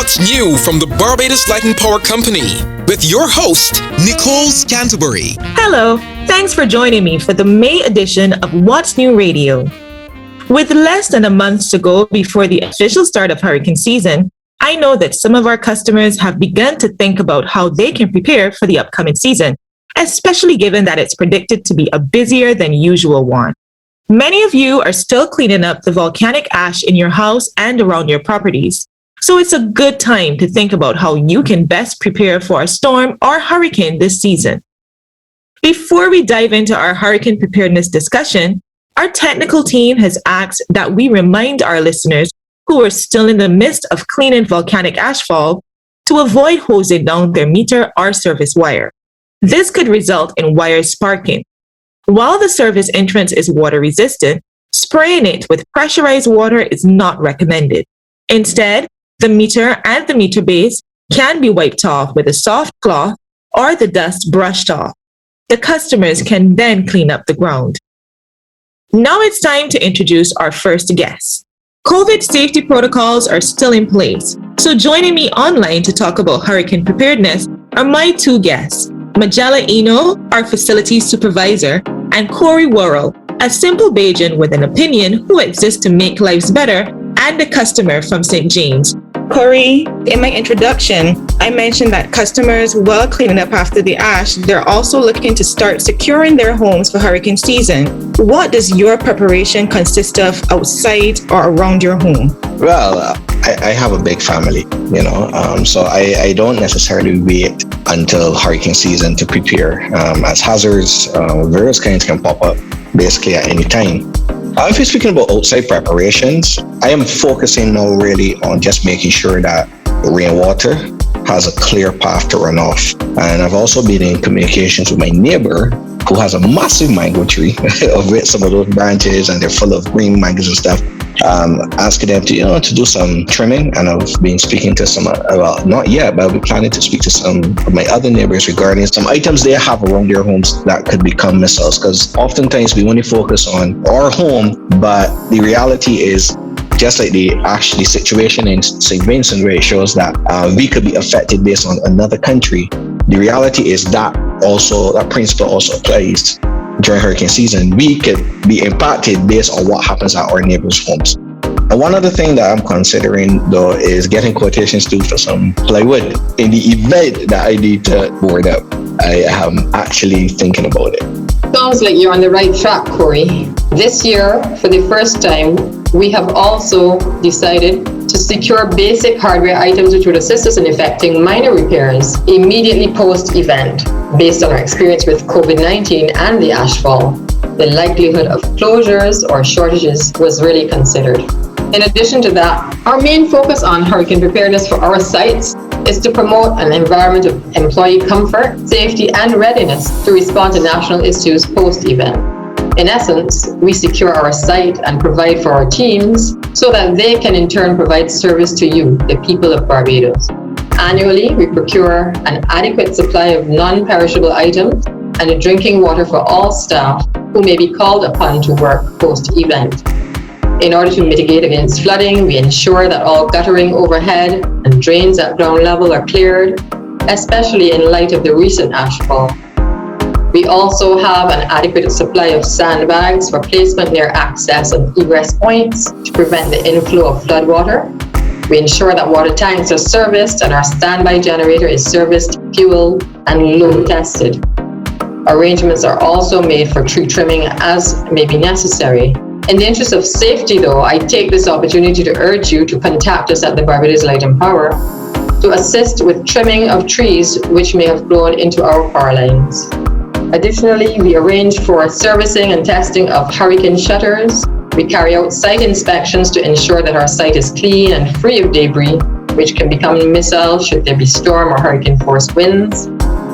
what's new from the Barbados Light and Power Company with your host, Nicole Canterbury. Hello, thanks for joining me for the May edition of What's New Radio. With less than a month to go before the official start of hurricane season, I know that some of our customers have begun to think about how they can prepare for the upcoming season, especially given that it's predicted to be a busier than usual one. Many of you are still cleaning up the volcanic ash in your house and around your properties. So it's a good time to think about how you can best prepare for a storm or hurricane this season. Before we dive into our hurricane preparedness discussion, our technical team has asked that we remind our listeners who are still in the midst of cleaning volcanic ashfall to avoid hosing down their meter or service wire. This could result in wires sparking. While the service entrance is water resistant, spraying it with pressurized water is not recommended. Instead, the meter and the meter base can be wiped off with a soft cloth or the dust brushed off. The customers can then clean up the ground. Now it's time to introduce our first guest. COVID safety protocols are still in place, so joining me online to talk about hurricane preparedness are my two guests, Majella Eno, our facilities supervisor, and Corey Worrell, a simple Bajan with an opinion who exists to make lives better, and a customer from St. James. Corey, in my introduction, I mentioned that customers, while cleaning up after the ash, they're also looking to start securing their homes for hurricane season. What does your preparation consist of outside or around your home? Well, I have a big family, so I don't necessarily wait until hurricane season to prepare, as hazards, various kinds can pop up basically at any time. If you're speaking about outside preparations, I am focusing now really on just making sure that rainwater has a clear path to run off. And I've also been in communications with my neighbor who has a massive mango tree of which some of those branches and they're full of green mangoes and stuff. Asking them to do some trimming, and I've been speaking to some, well, not yet, but I'll be planning to speak to some of my other neighbors regarding some items they have around their homes that could become missiles, because oftentimes we only focus on our home, but the reality is, just like the situation in St. Vincent where it shows that we could be affected based on another country, the reality is that principle also applies during hurricane season. We could be impacted based on what happens at our neighbors' homes. And one other thing that I'm considering though is getting quotations too for some plywood in the event that I need to board up. I am actually thinking about it. Sounds like you're on the right track, Corey. This year, for the first time, we have also decided to secure basic hardware items which would assist us in effecting minor repairs immediately post-event. Based on our experience with COVID-19 and the ashfall, the likelihood of closures or shortages was really considered. In addition to that, our main focus on hurricane preparedness for our sites is to promote an environment of employee comfort, safety, and readiness to respond to national issues post-event. In essence, we secure our site and provide for our teams so that they can in turn provide service to you, the people of Barbados. Annually, we procure an adequate supply of non-perishable items and drinking water for all staff who may be called upon to work post-event. In order to mitigate against flooding, we ensure that all guttering overhead and drains at ground level are cleared, especially in light of the recent ashfall. We also have an adequate supply of sandbags for placement near access and egress points to prevent the inflow of floodwater. We ensure that water tanks are serviced and our standby generator is serviced, fueled, and load tested. Arrangements are also made for tree trimming as may be necessary. In the interest of safety though, I take this opportunity to urge you to contact us at the Barbados Light and Power to assist with trimming of trees which may have grown into our power lines. Additionally, we arrange for servicing and testing of hurricane shutters. We carry out site inspections to ensure that our site is clean and free of debris, which can become missiles should there be storm or hurricane force winds.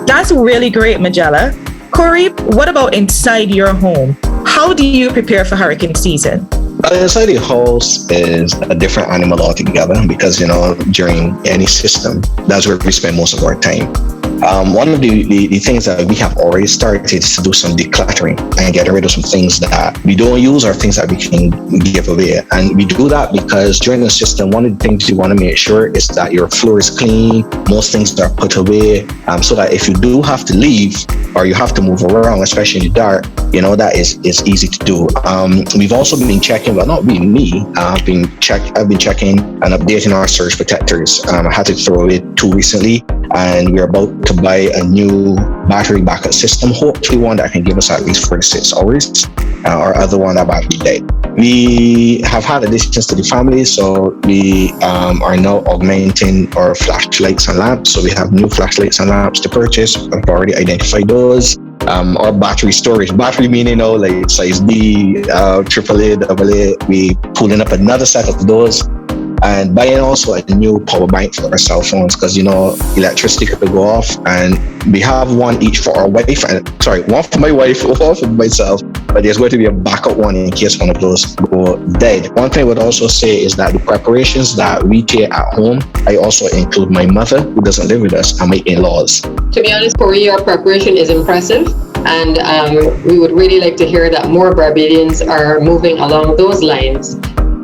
That's really great, Majella. Corey, what about inside your home? How do you prepare for hurricane season? Inside the house is a different animal altogether because, during any system, that's where we spend most of our time. One of the things that we have already started is to do some decluttering and get rid of some things that we don't use or things that we can give away. And we do that because during the system, one of the things you want to make sure is that your floor is clean, most things are put away, so that if you do have to leave or you have to move around, especially in the dark, that is easy to do. We've also been checking, but not being me, I've been checking and updating our surge protectors. I had to throw away 2 recently, and we're about to buy a new battery backup system, hopefully one that can give us at least 46 hours, or other one that battery died. We have had additions to the family, so we are now augmenting our flashlights and lamps. So we have new flashlights and lamps to purchase. I've already identified those. Our battery storage, battery meaning like size B, AAA, AA, we pulling up another set of those. And buying also a new power bank for our cell phones, because electricity could go off, and we have one each for our wife, one for my wife, one for myself, but there's going to be a backup one in case one of those go dead. One thing I would also say is that the preparations that we take at home, I also include my mother, who doesn't live with us, and my in-laws. To be honest, Corey, your preparation is impressive, and we would really like to hear that more Barbadians are moving along those lines.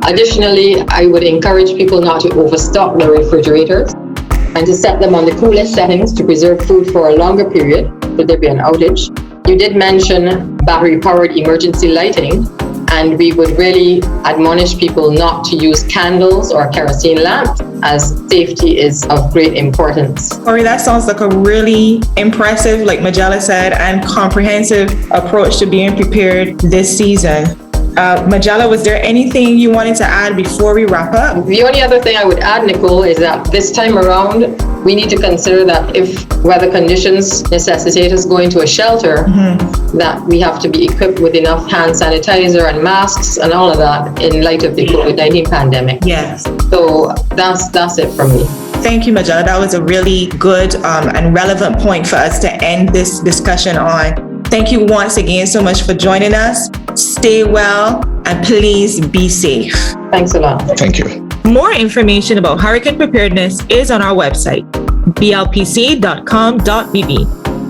Additionally, I would encourage people not to overstock their refrigerators and to set them on the coolest settings to preserve food for a longer period should there be an outage. You did mention battery-powered emergency lighting, and we would really admonish people not to use candles or kerosene lamps, as safety is of great importance. Corey, that sounds like a really impressive, like Majella said, and comprehensive approach to being prepared this season. Majella, was there anything you wanted to add before we wrap up? The only other thing I would add, Nicole, is that this time around, we need to consider that if weather conditions necessitate us going to a shelter, that we have to be equipped with enough hand sanitizer and masks and all of that in light of the COVID-19 pandemic. Yes. So that's it from me. Thank you, Majella. That was a really good and relevant point for us to end this discussion on. Thank you once again so much for joining us. Stay well and please be safe. Thanks a lot. Thank you. More information about hurricane preparedness is on our website, blpc.com.bb.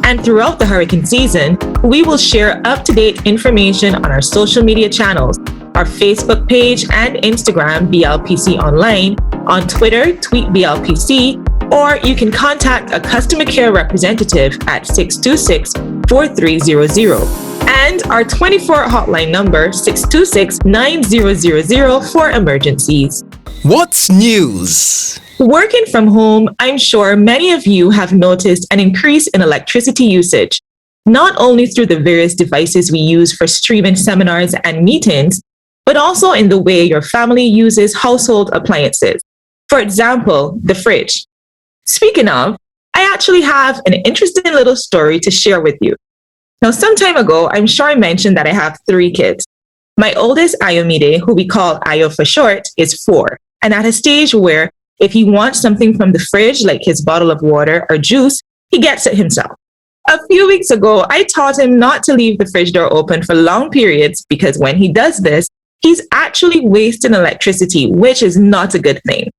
And throughout the hurricane season, we will share up-to-date information on our social media channels, our Facebook page and Instagram, BLPC Online, on Twitter, tweet BLPC, or you can contact a customer care representative at 626-4300 and our 24 hotline number 626-9000 for emergencies. What's news? Working from home, I'm sure many of you have noticed an increase in electricity usage, not only through the various devices we use for streaming seminars and meetings, but also in the way your family uses household appliances. For example, the fridge. Speaking of, I actually have an interesting little story to share with you. Now, some time ago, I'm sure I mentioned that I have 3 kids. My oldest, Ayomide, who we call Ayo for short, is 4, and at a stage where if he wants something from the fridge, like his bottle of water or juice, he gets it himself. A few weeks ago, I taught him not to leave the fridge door open for long periods because when he does this, he's actually wasting electricity, which is not a good thing.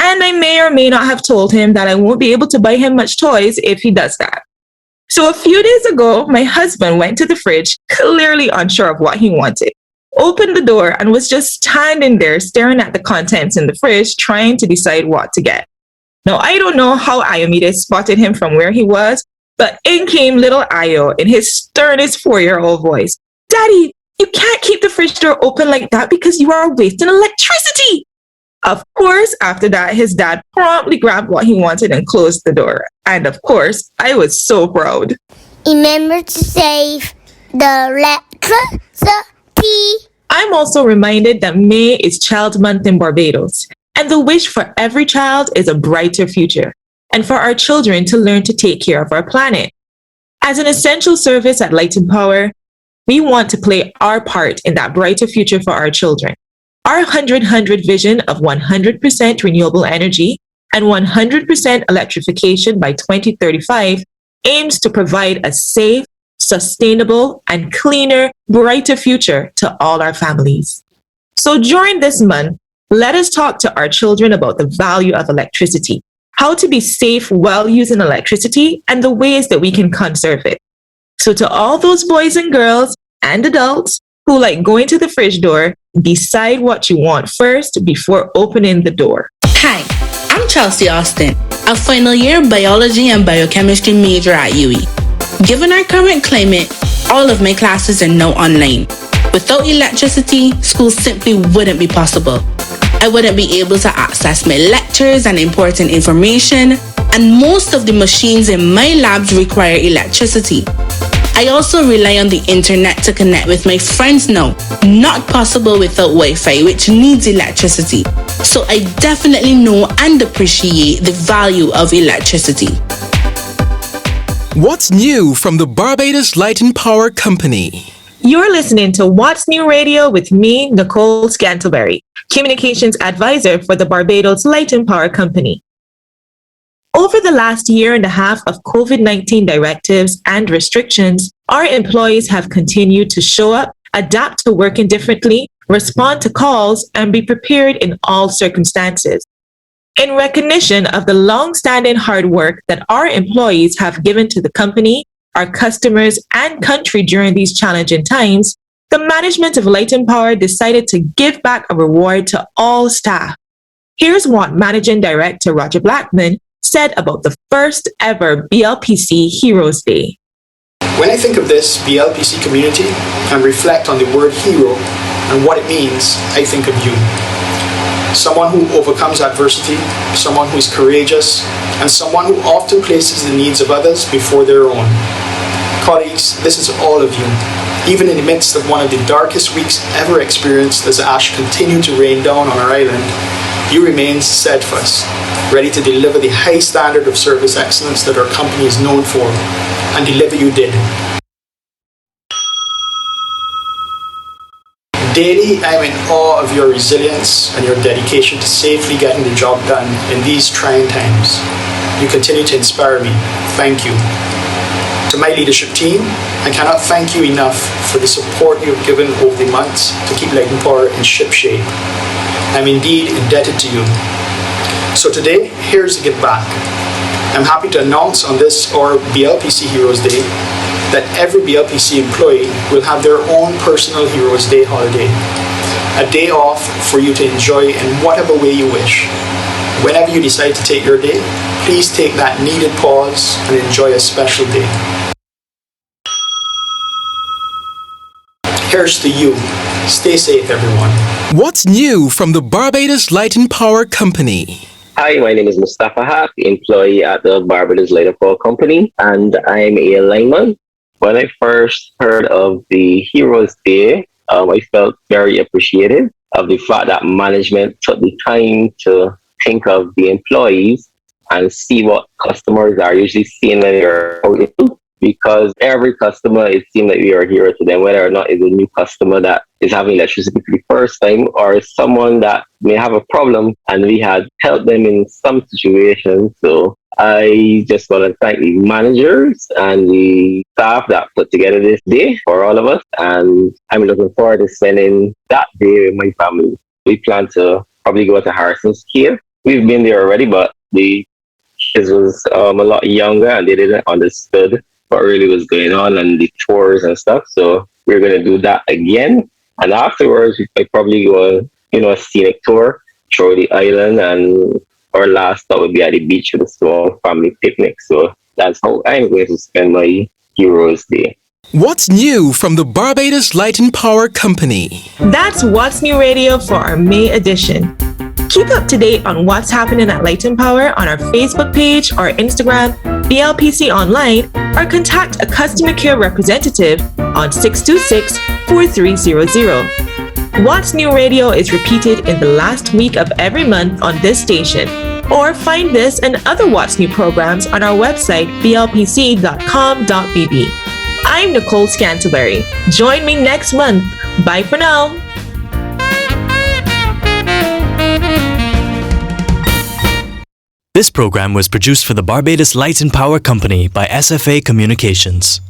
And I may or may not have told him that I won't be able to buy him much toys if he does that. So a few days ago, my husband went to the fridge, clearly unsure of what he wanted, opened the door, and was just standing there staring at the contents in the fridge, trying to decide what to get. Now, I don't know how Ayomide spotted him from where he was, but in came little Ayo in his sternest 4-year-old voice. Daddy, you can't keep the fridge door open like that because you are wasting electricity. Of course, after that, his dad promptly grabbed what he wanted and closed the door. And of course, I was so proud. Remember to save the electricity. I'm also reminded that May is Child Month in Barbados, and the wish for every child is a brighter future, and for our children to learn to take care of our planet. As an essential service at Light and Power, we want to play our part in that brighter future for our children. Our 100-100 vision of 100% renewable energy and 100% electrification by 2035 aims to provide a safe, sustainable, and cleaner, brighter future to all our families. So during this month, let us talk to our children about the value of electricity how to be safe while using electricity, and the ways that we can conserve it. So to all those boys and girls and adults who like going to the fridge door, decide what you want first before opening the door. Hi, I'm Chelsea Austin, a final year biology and biochemistry major at UE. Given our current climate, all of my classes are now online. Without electricity, school simply wouldn't be possible. I wouldn't be able to access my lectures and important information, and most of the machines in my labs require electricity. I also rely on the internet to connect with my friends now, not possible without Wi-Fi, which needs electricity. So I definitely know and appreciate the value of electricity. What's new from the Barbados Light and Power Company? You're listening to What's New Radio with me, Nicole Scantleberry, Communications Advisor for the Barbados Light and Power Company. Over the last year and a half of COVID-19 directives and restrictions, our employees have continued to show up, adapt to working differently, respond to calls, and be prepared in all circumstances. In recognition of the long-standing hard work that our employees have given to the company, our customers, and country during these challenging times, the management of Light and Power decided to give back a reward to all staff. Here's what Managing Director Roger Blackman said about the first ever BLPC Heroes Day. When I think of this BLPC community and reflect on the word hero and what it means, I think of you. Someone who overcomes adversity, someone who is courageous, and someone who often places the needs of others before their own. Colleagues, this is all of you. Even in the midst of one of the darkest weeks ever experienced as ash continued to rain down on our island, you remain steadfast, ready to deliver the high standard of service excellence that our company is known for, and deliver you did. Daily, I'm in awe of your resilience and your dedication to safely getting the job done in these trying times. You continue to inspire me. Thank you. To my leadership team, I cannot thank you enough for the support you have given over the months to keep Light and Power in shipshape. I'm indeed indebted to you. So today, here's the give back. I'm happy to announce on this, our BLPC Heroes Day, that every BLPC employee will have their own personal Heroes Day holiday. A day off for you to enjoy in whatever way you wish. Whenever you decide to take your day, please take that needed pause and enjoy a special day. Here's to you. Stay safe, everyone. What's new from the Barbados Light and Power Company? Hi, my name is Mustafa Haqq, employee at the Barbados Light and Power Company, and I'm a lineman. When I first heard of the Heroes Day, I felt very appreciative of the fact that management took the time to think of the employees and see what customers are usually seeing when they're out. Because every customer, it seems like we are a hero to them, whether or not it's a new customer that is having electricity for the first time, or someone that may have a problem and we had helped them in some situations. So I just want to thank the managers and the staff that put together this day for all of us. And I'm looking forward to spending that day with my family. We plan to probably go to Harrison's Cave. We've been there already, but the kids was a lot younger and they didn't understood what really was going on and the tours and stuff. So we're going to do that again. And afterwards, I probably go on, a scenic tour through the island, and our last stop would be at the beach with a small family picnic. So that's how I'm going to spend my Heroes Day. What's new from the Barbados Light and Power Company? That's What's New Radio for our May edition. Keep up to date on what's happening at Light and Power on our Facebook page or Instagram, BLPC Online, or contact a customer care representative on 626-4300. What's New Radio is repeated in the last week of every month on this station. Or find this and other What's New programs on our website, blpc.com.bb. I'm Nicole Scantleberry. Join me next month. Bye for now. This program was produced for the Barbados Light and Power Company by SFA Communications.